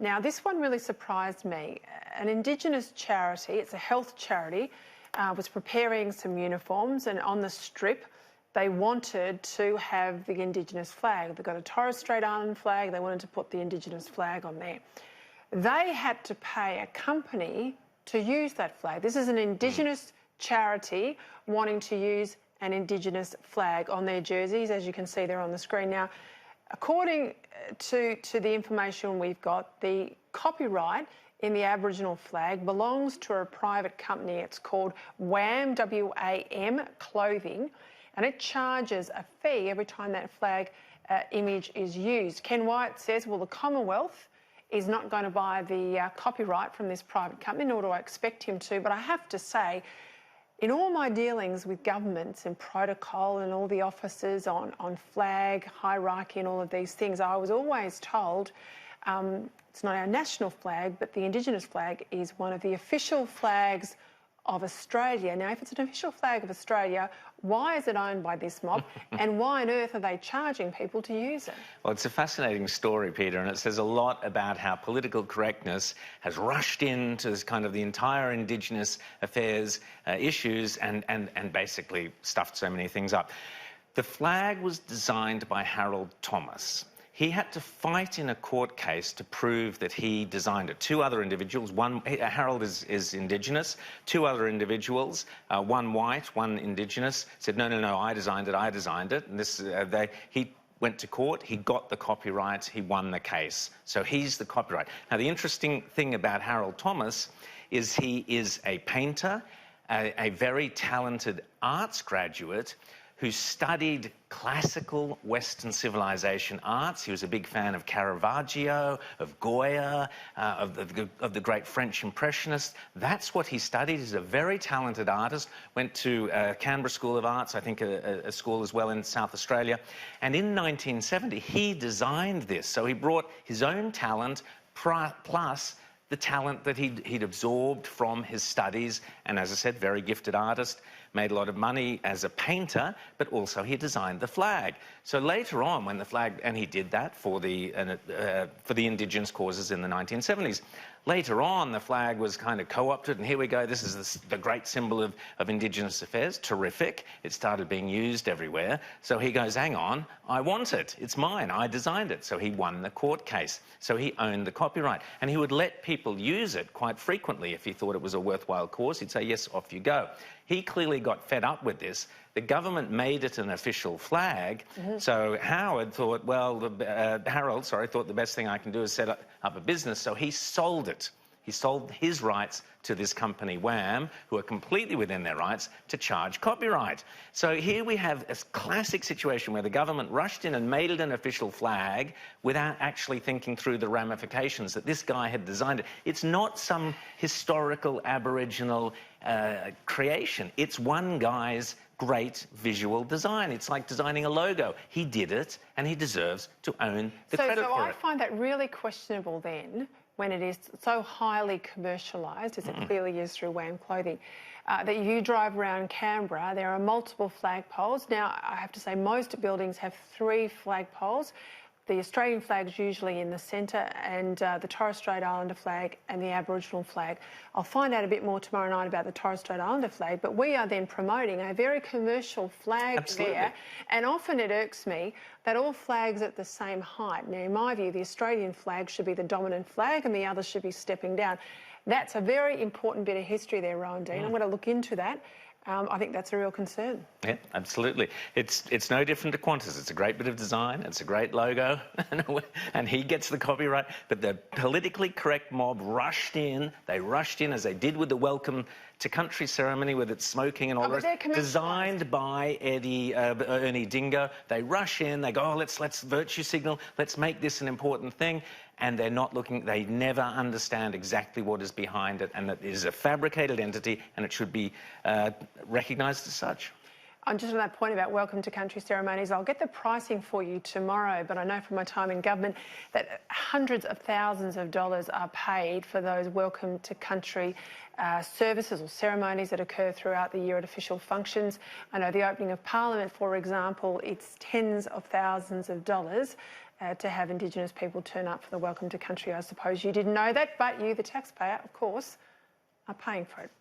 Now, this one really surprised me. An Indigenous charity, it's a health charity, was preparing some uniforms, and on the strip they wanted to have the Indigenous flag. They've got a Torres Strait Island flag, they wanted to put the Indigenous flag on there. They had to pay a company to use that flag. This is an Indigenous charity wanting to use an Indigenous flag on their jerseys, as you can see there on the screen. Now, according to the information we've got, the copyright in the Aboriginal flag belongs to a private company. It's called WAM, W-A-M, Clothing, and it charges a fee every time that flag image is used. Ken Wyatt says, well, the Commonwealth is not going to buy the copyright from this private company, nor do I expect him to, but I have to say, in all my dealings with governments and protocol and all the officers on flag, hierarchy and all of these things, I was always told it's not our national flag, but the Indigenous flag is one of the official flags of Australia. Now, if it's an official flag of Australia, why is it owned by this mob and why on earth are they charging people to use it? Well, it's a fascinating story, Peter, and it says a lot about how political correctness has rushed into this kind of the entire Indigenous affairs issues and basically stuffed so many things up. The flag was designed by Harold Thomas. He had to fight in a court case to prove that he designed it. Two other individuals, Harold is Indigenous, two other individuals, one white, one Indigenous, said, no, I designed it. And he went to court, he got the copyright, he won the case. So he's the copyright. Now, the interesting thing about Harold Thomas is he is a painter, a very talented arts graduate who studied classical Western civilization arts. He was a big fan of Caravaggio, of Goya, of the great French Impressionists. That's what he studied. He's a very talented artist, went to Canberra School of Arts, I think a school as well in South Australia. And in 1970, he designed this. So he brought his own talent plus the talent that he'd absorbed from his studies, and as I said, very gifted artist, made a lot of money as a painter, but also he designed the flag. So later on, when the flag, and he did that for the Indigenous causes in the 1970s. Later on, the flag was kind of co-opted, and here we go, this is the great symbol of Indigenous affairs, terrific. It started being used everywhere. So he goes, hang on, I want it, it's mine, I designed it. So he won the court case. So he owned the copyright. And he would let people use it quite frequently if he thought it was a worthwhile cause. He'd say, yes, off you go. He clearly got fed up with this. The government made it an official flag. So Harold thought, well, thought the best thing I can do is set up a business. So he sold it. He sold his rights to this company, WAM, who are completely within their rights to charge copyright. So here we have a classic situation where the government rushed in and made it an official flag without actually thinking through the ramifications that this guy had designed it. It's not some historical Aboriginal creation. It's one guy's great visual design. It's like designing a logo. He did it, and he deserves to own the credit for it. So I find that really questionable then, when it is so highly commercialised, as it clearly is through WAM Clothing, that you drive around Canberra, there are multiple flagpoles. Now, I have to say most buildings have 3 flagpoles. The Australian flag's usually in the centre, and the Torres Strait Islander flag and the Aboriginal flag. I'll find out a bit more tomorrow night about the Torres Strait Islander flag, but we are then promoting a very commercial flag there, and often it irks me that all flags are at the same height. Now, in my view, the Australian flag should be the dominant flag and the others should be stepping down. That's a very important bit of history there, Rowan Dean. I'm going to look into that. I think that's a real concern. Yeah, absolutely. It's no different to Qantas. It's a great bit of design, it's a great logo, and he gets the copyright. But the politically correct mob rushed in. They rushed in, as they did with the Welcome to Country ceremony with its smoking and all the rest, designed by Ernie Dingo. They rush in, they go, oh, let's virtue signal, let's make this an important thing. And they're not looking, they never understand exactly what is behind it, and that it is a fabricated entity and it should be recognised as such. Just on that point about Welcome to Country ceremonies, I'll get the pricing for you tomorrow, but I know from my time in government that hundreds of thousands of dollars are paid for those Welcome to Country services or ceremonies that occur throughout the year at official functions. I know the opening of Parliament, for example, it's tens of thousands of dollars. to have Indigenous people turn up for the Welcome to Country. I suppose you didn't know that, but you, the taxpayer, of course, are paying for it.